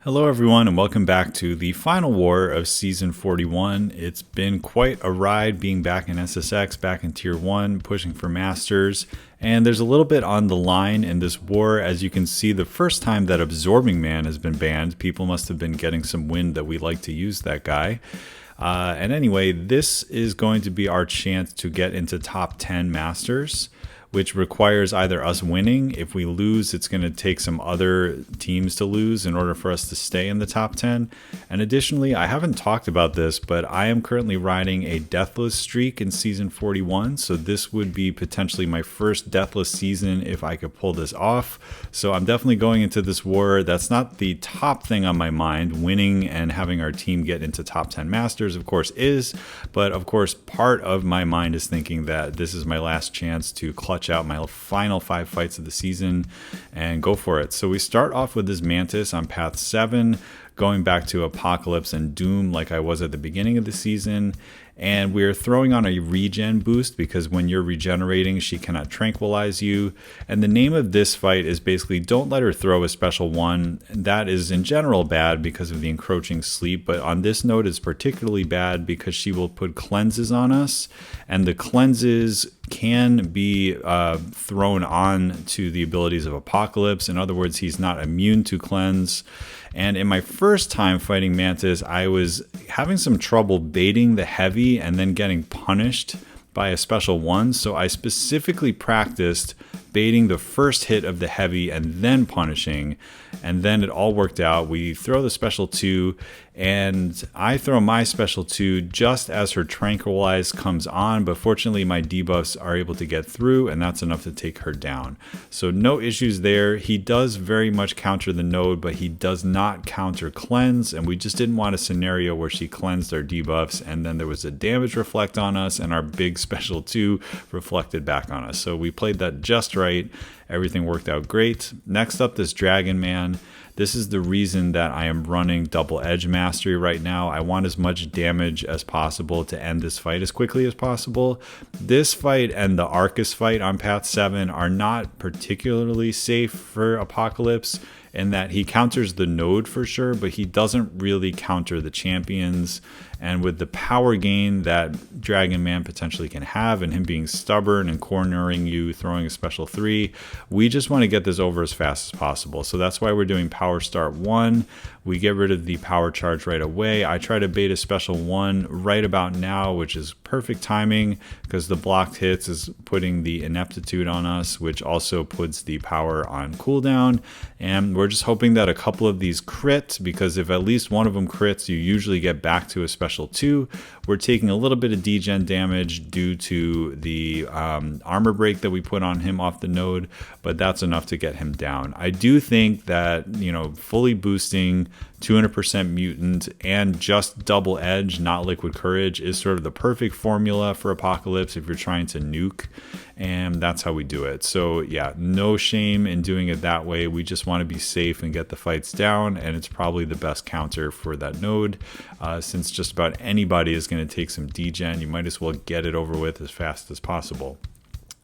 Hello everyone and welcome back to the final war of Season 41. It's been quite a ride being back in SSx, back in Tier 1, pushing for Masters, and there's a little bit on the line in this war. As you can see, the first time that Absorbing Man has been banned, people must have been getting some wind that we like to use that guy. And anyway, this is going to be our chance to get into top 10 Masters, which requires either us winning. If we lose, it's going to take some other teams to lose in order for us to stay in the top 10. And additionally, I haven't talked about this, but I am currently riding a Deathless streak in Season 41. So this would be potentially my first Deathless season if I could pull this off. So I'm definitely going into this war. That's not the top thing on my mind. Winning and having our team get into top 10 Masters, of course, is. But of course, part of my mind is thinking that this is my last chance to clutch out my final 5 fights of the season and go for it. So we start off with this Mantis on path 7, going back to Apocalypse and Doom like I was at the beginning of the season. And we're throwing on a regen boost because when you're regenerating, she cannot tranquilize you. And the name of this fight is basically don't let her throw a special 1. That is in general bad because of the encroaching sleep. But on this note, it's particularly bad because she will put cleanses on us. And the cleanses can be thrown on to the abilities of Apocalypse. In other words, he's not immune to cleanse. And in my first time fighting Mantis, I was having some trouble baiting the heavy and then getting punished by a special 1. So I specifically practiced baiting the first hit of the heavy and then punishing. And then it all worked out. We throw the special 2 and I throw my special 2 just as her tranquilize comes on. But fortunately, my debuffs are able to get through and that's enough to take her down. So no issues there. He does very much counter the node, but he does not counter cleanse. And we just didn't want a scenario where she cleansed our debuffs and then there was a damage reflect on us and our big special 2 reflected back on us. So we played that just right. Everything worked out great. Next up, this Dragonman. This is the reason that I am running double edge mastery right now. I want as much damage as possible to end this fight as quickly as possible. This fight and the Arcus fight on path 7 are not particularly safe for Apocalypse in that he counters the node for sure, but he doesn't really counter the champions. And with the power gain that Dragonman potentially can have and him being stubborn and cornering you, throwing a special 3, we just want to get this over as fast as possible. So that's why we're doing power start 1. We get rid of the power charge right away. I try to bait a special 1 right about now, which is perfect timing because the blocked hits is putting the ineptitude on us, which also puts the power on cooldown. And we're just hoping that a couple of these crit, because if at least one of them crits, you usually get back to a special 2. We're taking a little bit of degen damage due to the armor break that we put on him off the node, but that's enough to get him down. I do think that, fully boosting 200% mutant and just double edge, not liquid courage, is sort of the perfect formula for Apocalypse if you're trying to nuke, and that's how we do it. So yeah, no shame in doing it that way. We just want to be safe and get the fights down, and it's probably the best counter for that node. Since just about anybody is going to take some degen, you might as well get it over with as fast as possible.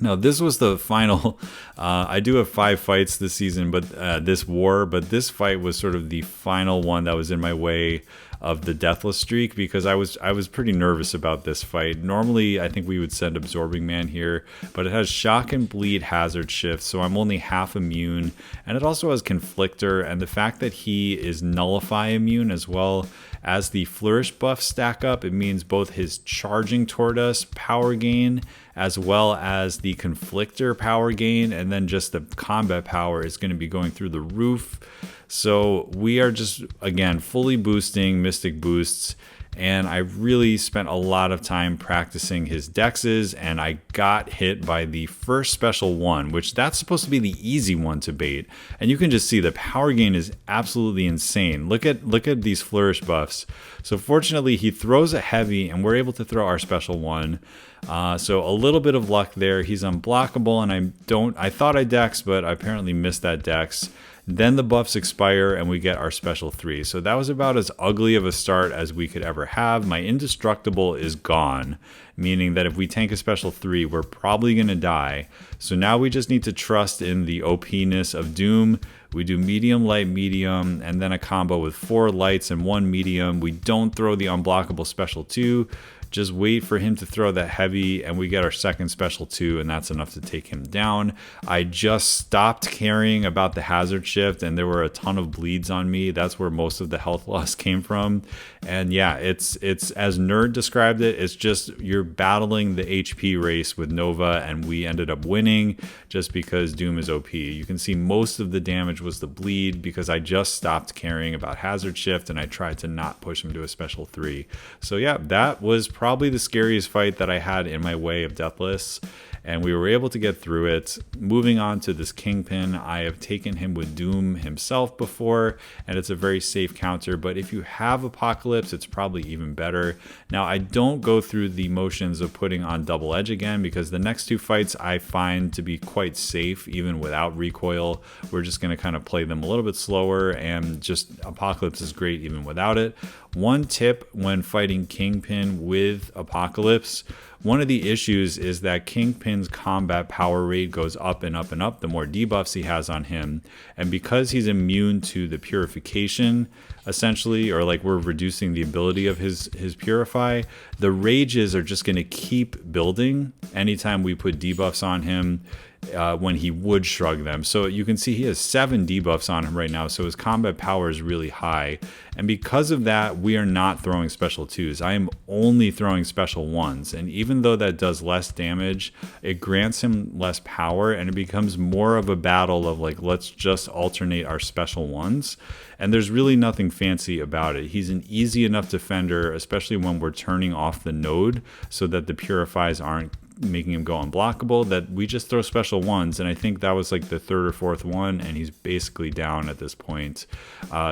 Now, this was the final. I do have 5 fights this season, but this fight was sort of the final one that was in my way of the Deathless streak because I was pretty nervous about this fight. Normally, I think we would send Absorbing Man here, but it has Shock and Bleed hazard shift, so I'm only half immune, and it also has Conflictor, and the fact that he is Nullify immune as well as the Flourish buff stack up, it means both his charging toward us power gain as well as the Conflictor power gain, and then just the combat power is going to be going through the roof. So we are just, again, fully boosting Mystic boosts, and I really spent a lot of time practicing his dexes, and I got hit by the first special 1, which that's supposed to be the easy one to bait. And you can just see the power gain is absolutely insane. Look at these flourish buffs. So fortunately, he throws a heavy, and we're able to throw our special 1. So a little bit of luck there. He's unblockable, and I thought I dex, but I apparently missed that dex. Then the buffs expire and we get our special 3. So that was about as ugly of a start as we could ever have. My indestructible is gone, meaning that if we tank a special 3, we're probably going to die. So now we just need to trust in the OP-ness of Doom. We do medium, light, medium, and then a combo with 4 lights and 1 medium. We don't throw the unblockable special 2. Just wait for him to throw that heavy, and we get our second special 2, and that's enough to take him down. I just stopped caring about the hazard shift, and there were a ton of bleeds on me. That's where most of the health loss came from. And yeah, it's as Nerd described it, it's just you're battling the HP race with Nova, and we ended up winning just because Doom is OP. You can see most of the damage was the bleed because I just stopped caring about hazard shift, and I tried to not push him to a special 3. So yeah, that was probably the scariest fight that I had in my way of Deathless, and we were able to get through it. Moving on to this Kingpin, I have taken him with Doom himself before, and it's a very safe counter, but if you have Apocalypse, it's probably even better. Now, I don't go through the motions of putting on Double Edge again, because the next 2 fights I find to be quite safe, even without recoil. We're just going to kind of play them a little bit slower, and just Apocalypse is great even without it. One tip when fighting Kingpin with Apocalypse, one of the issues is that Kingpin's combat power rate goes up and up and up the more debuffs he has on him. And because he's immune to the purification, essentially, or like we're reducing the ability of his purify, the rages are just going to keep building anytime we put debuffs on him. When he would shrug them. So you can see he has 7 debuffs on him right now, so his combat power is really high. And because of that, we are not throwing special 2s. I am only throwing special 1s. And even though that does less damage, it grants him less power, and it becomes more of a battle of like, let's just alternate our special 1s. And there's really nothing fancy about it. He's an easy enough defender, especially when we're turning off the node so that the purifies aren't making him go unblockable, that we just throw special 1s. And I think that was like the 3rd or 4th one, and he's basically down at this point.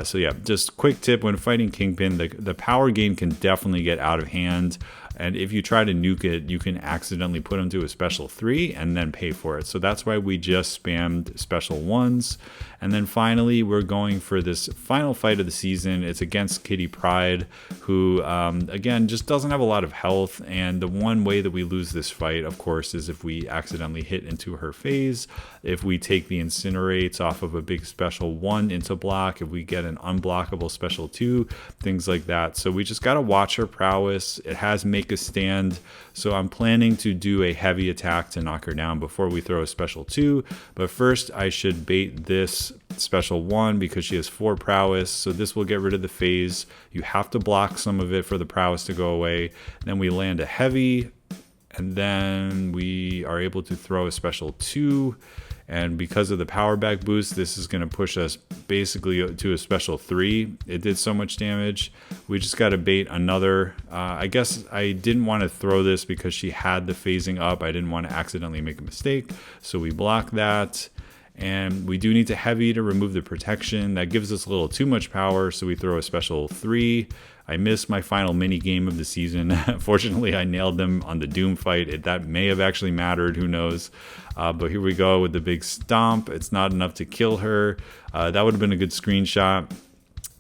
So yeah, just quick tip when fighting Kingpin, the power gain can definitely get out of hand. And if you try to nuke it, you can accidentally put him to a special 3 and then pay for it. So that's why we just spammed special 1s. And then finally, we're going for this final fight of the season. It's against Kitty Pryde, who, again, just doesn't have a lot of health. And the one way that we lose this fight, of course, is if we accidentally hit into her phase, if we take the incinerates off of a big special 1 into block, if we get an unblockable special 2, things like that. So we just got to watch her prowess. It has make a stand, so I'm planning to do a heavy attack to knock her down before we throw a special 2. But first, I should bait this special 1 because she has 4 prowess, so this will get rid of the phase. You have to block some of it for the prowess to go away. Then we land a heavy, and then we are able to throw a special 2. And because of the power back boost, this is going to push us basically to a special 3. It did so much damage. We just got to bait another. I guess I didn't want to throw this because she had the phasing up. I didn't want to accidentally make a mistake. So we block that. And we do need to heavy to remove the protection. That gives us a little too much power. So we throw a special 3. I missed my final mini game of the season. Fortunately, I nailed them on the Doom fight. That may have actually mattered. Who knows? But here we go with the big stomp. It's not enough to kill her. That would have been a good screenshot.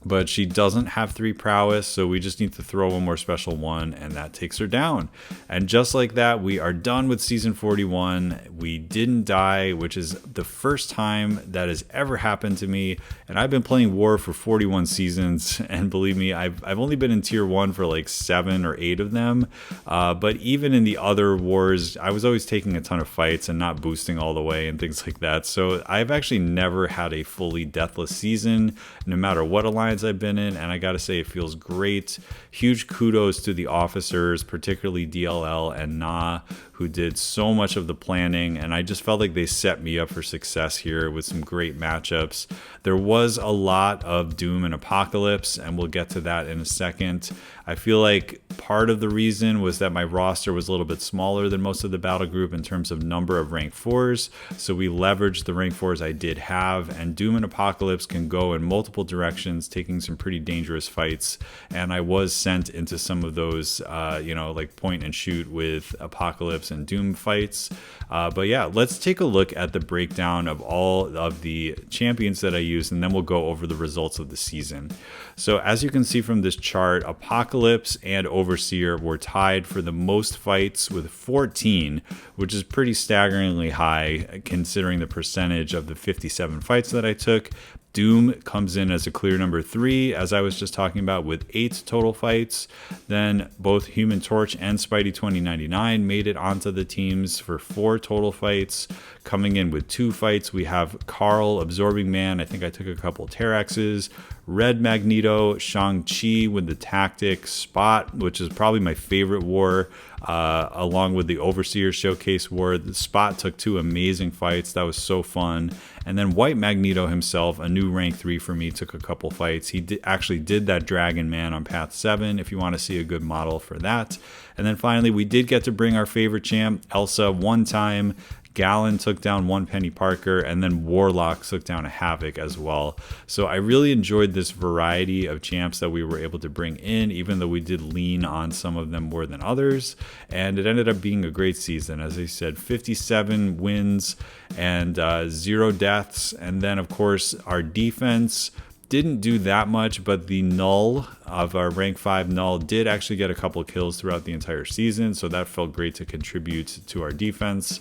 But she doesn't have 3 prowess, so we just need to throw one more special 1, and that takes her down. And just like that, we are done with Season 41. We didn't die, which is the first time that has ever happened to me. And I've been playing War for 41 seasons, and believe me, I've only been in Tier 1 for like 7 or 8 of them. But even in the other wars, I was always taking a ton of fights and not boosting all the way and things like that. So I've actually never had a fully deathless season, no matter what alliance I've been in, and I gotta say it feels great. Huge kudos to the officers, particularly DLL and Na, who did so much of the planning, and I just felt like they set me up for success here with some great matchups. There was a lot of Doom and Apocalypse, and we'll get to that in a second. I feel like part of the reason was that my roster was a little bit smaller than most of the battle group in terms of number of rank 4s, so we leveraged the rank 4s I did have, and Doom and Apocalypse can go in multiple directions, taking some pretty dangerous fights, and I was sent into some of those, like point and shoot with Apocalypse and Doom fights. But yeah, let's take a look at the breakdown of all of the champions that I used, and then we'll go over the results of the season. So as you can see from this chart, Apocalypse and Overseer were tied for the most fights with 14, which is pretty staggeringly high considering the percentage of the 57 fights that I took. Doom comes in as a clear number 3, as I was just talking about, with 8 total fights. Then both Human Torch and Spidey 2099 made it onto the teams for 4 total fights. Coming in with 2 fights, we have Carl, Absorbing Man. I think I took a couple Terraxes. Red Magneto, Shang-Chi with the Tactic, Spot, which is probably my favorite war, along with the Overseer Showcase war. The Spot took 2 amazing fights. That was so fun. And then White Magneto himself, a new rank 3 for me, took a couple fights. He actually did that Dragonman on Path 7, if you want to see a good model for that. And then finally, we did get to bring our favorite champ, Elsa, one time. Gallon took down one Penny Parker, and then Warlock took down a Havoc as well. So I really enjoyed this variety of champs that we were able to bring in, even though we did lean on some of them more than others. And it ended up being a great season. As I said, 57 wins and 0 deaths. And then, of course, our defense didn't do that much, but the Null of our rank 5 Null did actually get a couple kills throughout the entire season. So that felt great to contribute to our defense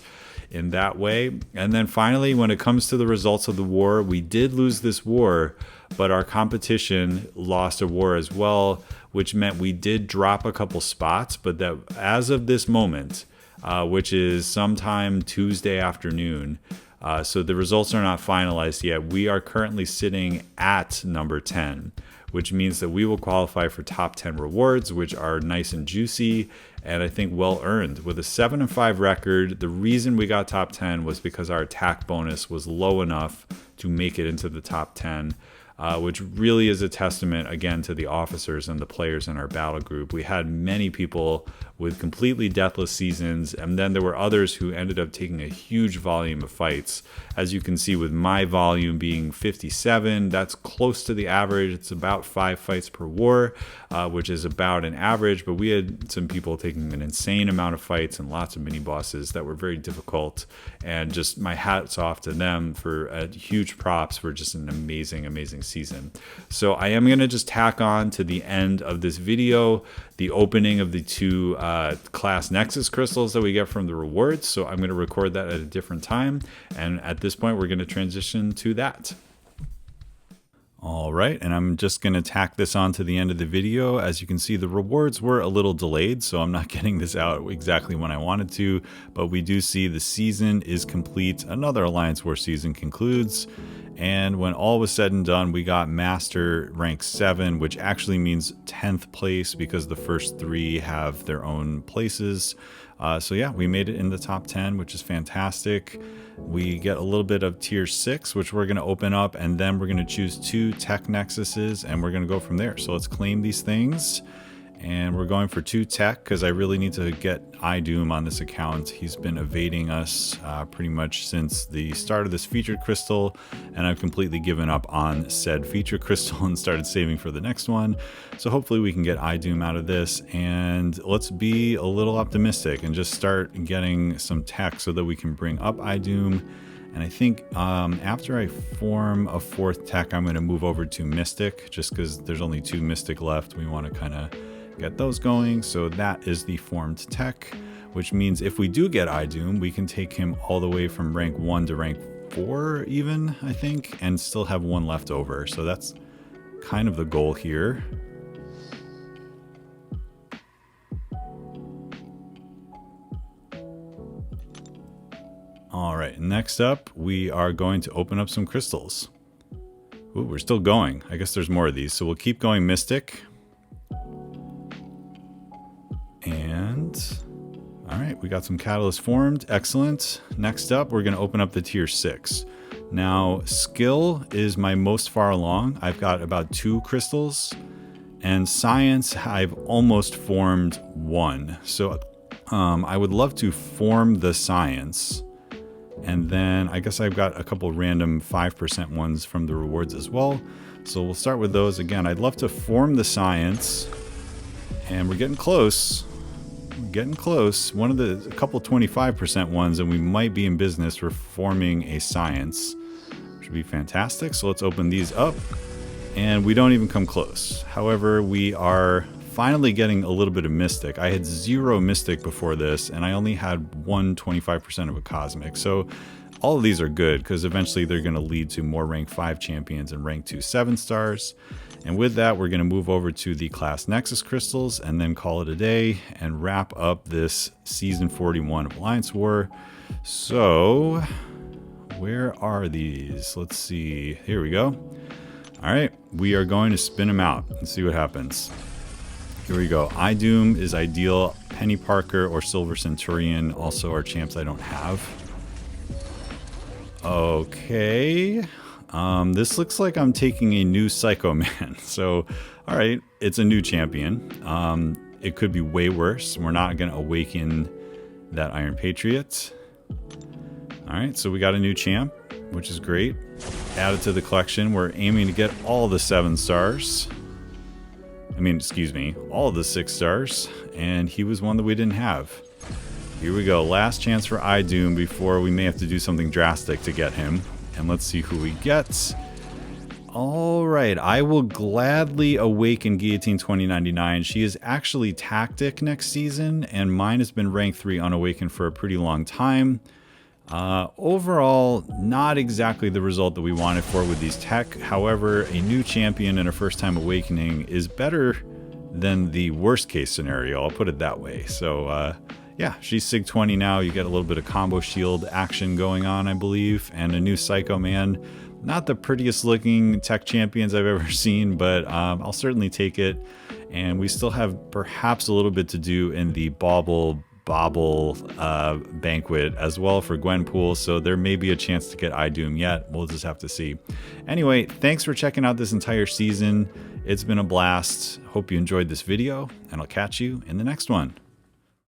in that way. And then finally, when it comes to the results of the war, we did lose this war, but our competition lost a war as well, which meant we did drop a couple spots, but that as of this moment, which is sometime Tuesday afternoon, so the results are not finalized yet, we are currently sitting at number 10, which means that we will qualify for top 10 rewards, which are nice and juicy, and I think well earned. With a 7-5 record, the reason we got top 10 was because our attack bonus was low enough to make it into the top 10, which really is a testament, again, to the officers and the players in our battle group. We had many people with completely deathless seasons, and then there were others who ended up taking a huge volume of fights. As you can see, with my volume being 57, that's close to the average. It's about 5 fights per war, which is about an average, but we had some people taking an insane amount of fights and lots of mini bosses that were very difficult, and just my hat's off to them for huge props for just an amazing, amazing season. So I am going to just tack on to the end of this video the opening of the 2 class Nexus crystals that we get from the rewards. So I'm going to record that at a different time, and at this point we're going to transition to that. All right, and I'm just going to tack this on to the end of the video. As you can see, the rewards were a little delayed, so I'm not getting this out exactly when I wanted to, but we do see the season is complete. Another Alliance War season concludes, and when all was said and done, we got Master rank 7, which actually means 10th place because the first 3 have their own places. So yeah, we made it in the top 10, which is fantastic. We get a little bit of tier 6, which we're going to open up, and then we're going to choose 2 tech nexuses, and we're going to go from there. So let's claim these things, and we're going for 2 tech because I really need to get iDoom on this account. He's been evading us pretty much since the start of this featured crystal, and I've completely given up on said featured crystal and started saving for the next one. So hopefully we can get iDoom out of this, and let's be a little optimistic and just start getting some tech so that we can bring up iDoom. And I think after I form a 4th tech, I'm going to move over to Mystic, just because there's only 2 Mystic left. We want to kind of get those going. So that is the formed tech, which means if we do get iDoom, we can take him all the way from rank 1 to rank 4 even, I think, and still have 1 left over. So that's kind of the goal here. All right, next up, we are going to open up some crystals. Ooh, we're still going. I guess there's more of these, so we'll keep going Mystic. And all right, we got some catalyst formed. Excellent. Next up, we're going to open up the tier 6. Now, skill is my most far along. I've got about 2 crystals, and science, I've almost formed 1. So I would love to form the science, and then I guess I've got a couple random 5% ones from the rewards as well. So we'll start with those. Again, I'd love to form the science, and we're getting close. We're getting close. A couple 25% ones, and we might be in business for forming a science, which would be fantastic. So let's open these up, and we don't even come close. However, we are finally getting a little bit of Mystic. I had 0 Mystic before this, and I only had 25% of a Cosmic. So all of these are good, because eventually they're going to lead to more rank 5 champions and rank 2 7-stars. And with that, we're going to move over to the class Nexus crystals and then call it a day and wrap up this season 41 of Alliance War. So where are these? Let's see. Here we go. All right, we are going to spin them out and see what happens. Here we go. Idoom is ideal. Penny Parker or Silver Centurion also are champs I don't have. Okay. This looks like I'm taking a new Psycho Man. So, all right, it's a new champion. It could be way worse. We're not going to awaken that Iron Patriot. All right, so we got a new champ, which is great. Added to the collection. We're aiming to get all the 7 stars. Excuse me, all the 6 stars. And he was one that we didn't have. Here we go. Last chance for Idoom before we may have to do something drastic to get him. And let's see who we get. All right, I will gladly awaken Guillotine 2099. She is actually Tactic next season, and mine has been rank 3 unawakened for a pretty long time. Overall, not exactly the result that we wanted for with these tech. However, a new champion and a first-time awakening is better than the worst-case scenario. I'll put it that way. So, yeah, she's Sig 20 now. You get a little bit of combo shield action going on, I believe, and a new Psycho Man. Not the prettiest looking tech champions I've ever seen, but I'll certainly take it. And we still have perhaps a little bit to do in the Bobble banquet as well for Gwenpool, so there may be a chance to get Idoom yet. We'll just have to see. Anyway, thanks for checking out this entire season. It's been a blast. Hope you enjoyed this video, and I'll catch you in the next one.